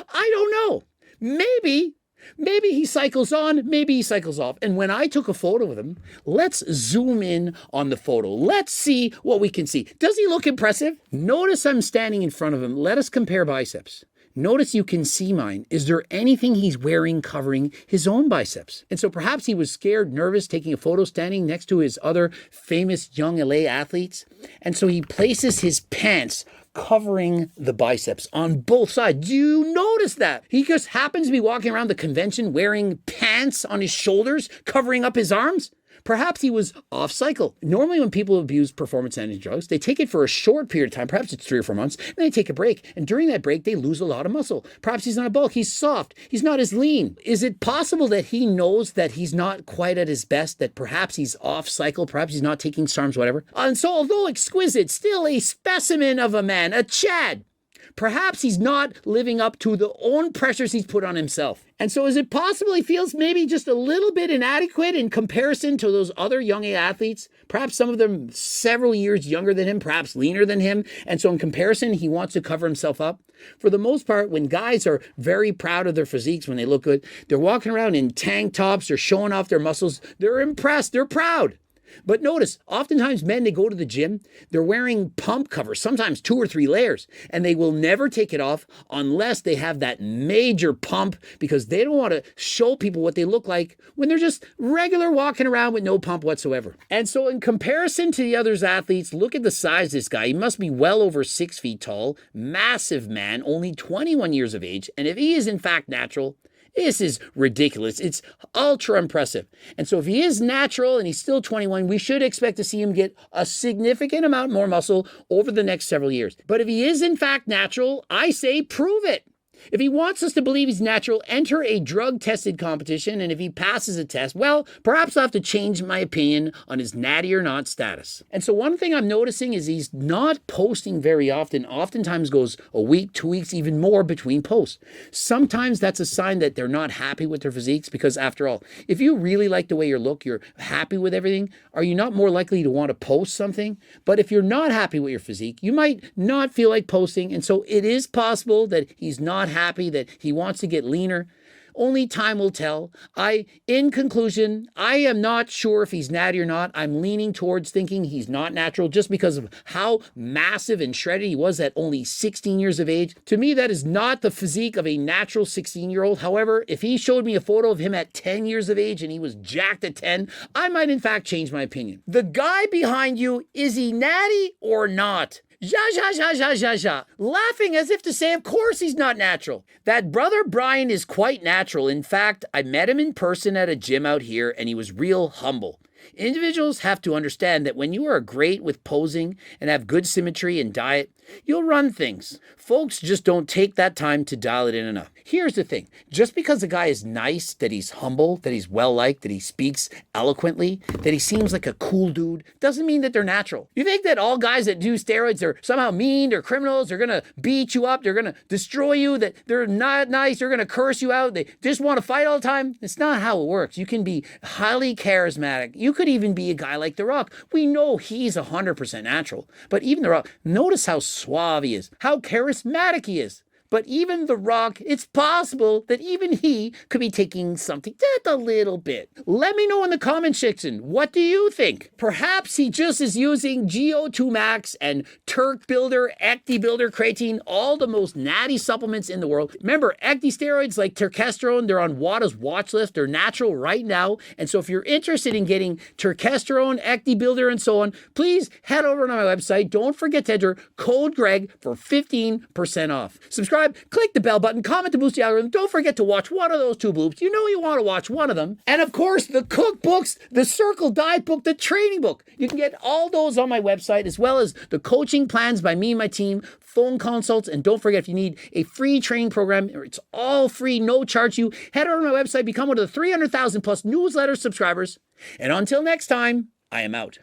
I don't know. Maybe he cycles on, maybe he cycles off. And when I took a photo of him, let's zoom in on the photo. Let's see what we can see. Does he look impressive? Notice I'm standing in front of him. Let us compare biceps. Notice you can see mine. Is there anything he's wearing covering his own biceps? And so perhaps he was scared, nervous, taking a photo standing next to his other famous young LA athletes. And so he places his pants covering the biceps on both sides. Do you notice that? He just happens to be walking around the convention wearing pants on his shoulders, covering up his arms. Perhaps he was off cycle. Normally when people abuse performance-enhancing drugs, they take it for a short period of time, perhaps it's 3 or 4 months, and they take a break. And during that break, they lose a lot of muscle. Perhaps he's not a bulk, he's soft, he's not as lean. Is it possible that he knows that he's not quite at his best, that perhaps he's off cycle, perhaps he's not taking SARMs, whatever? And so although exquisite, still a specimen of a man, a Chad. Perhaps he's not living up to the own pressures he's put on himself. And so is it possible he feels maybe just a little bit inadequate in comparison to those other young athletes? Perhaps some of them several years younger than him, perhaps leaner than him. And so in comparison, he wants to cover himself up. For the most part, when guys are very proud of their physiques, when they look good, they're walking around in tank tops, they're showing off their muscles, they're impressed, they're proud. But notice, oftentimes men, they go to the gym, they're wearing pump covers, sometimes 2 or 3 layers, and they will never take it off unless they have that major pump because they don't want to show people what they look like when they're just regular walking around with no pump whatsoever. And so in comparison to the other athletes, look at the size of this guy. He must be well over 6 feet tall, massive man, only 21 years of age. And if he is in fact natural, this is ridiculous. It's ultra impressive. And so if he is natural and he's still 21, we should expect to see him get a significant amount more muscle over the next several years. But if he is in fact natural, I say prove it. If he wants us to believe he's natural, enter a drug-tested competition, and if he passes a test, well, perhaps I'll have to change my opinion on his natty or not status. And so one thing I'm noticing is he's not posting very often, oftentimes goes a week, 2 weeks, even more between posts. Sometimes that's a sign that they're not happy with their physiques, because after all, if you really like the way you look, you're happy with everything, are you not more likely to want to post something? But if you're not happy with your physique, you might not feel like posting, and so it is possible that he's not happy, that he wants to get leaner. Only time will tell. In conclusion, I am not sure if he's natty or not. I'm leaning towards thinking he's not natural just because of how massive and shredded he was at only 16 years of age. To me, that is not the physique of a natural 16-year-old. However, if he showed me a photo of him at 10 years of age and he was jacked at 10, I might in fact change my opinion. The guy behind you, is he natty or not? Ja, laughing as if to say, of course he's not natural. That brother Brian is quite natural. In fact, I met him in person at a gym out here and he was real humble. Individuals have to understand that when you are great with posing and have good symmetry and diet, you'll run things. Folks just don't take that time to dial it in enough. Here's the thing. Just because a guy is nice, that he's humble, that he's well-liked, that he speaks eloquently, that he seems like a cool dude, doesn't mean that they're natural. You think that all guys that do steroids are somehow mean, they're criminals, they're going to beat you up, they're going to destroy you, that they're not nice, they're going to curse you out, they just want to fight all the time? It's not how it works. You can be highly charismatic. You could even be a guy like The Rock. We know he's 100% natural. But even The Rock, notice how suave he is, how charismatic he is. But even The Rock, it's possible that even he could be taking something just a little bit. Let me know in the comment section, what do you think? Perhaps he just is using GO2 Max and Turk Builder, Ecti Builder, Creatine, all the most natty supplements in the world. Remember, Ecti steroids like Turkesterone, they're on WADA's watch list. They're natural right now. And so if you're interested in getting Turkesterone, Ecti Builder, and so on, please head over to my website. Don't forget to enter code Greg for 15% off. Subscribe, click the bell button, comment to boost the algorithm. Don't forget to watch one of those 2 bloops. You know you want to watch one of them. And of course, the cookbooks, the Circle Diet book, the training book. You can get all those on my website, as well as the coaching plans by me and my team, phone consults, and don't forget, if you need a free training program, it's all free, no charge you. Head over to my website, become one of the 300,000 plus newsletter subscribers. And until next time, I am out.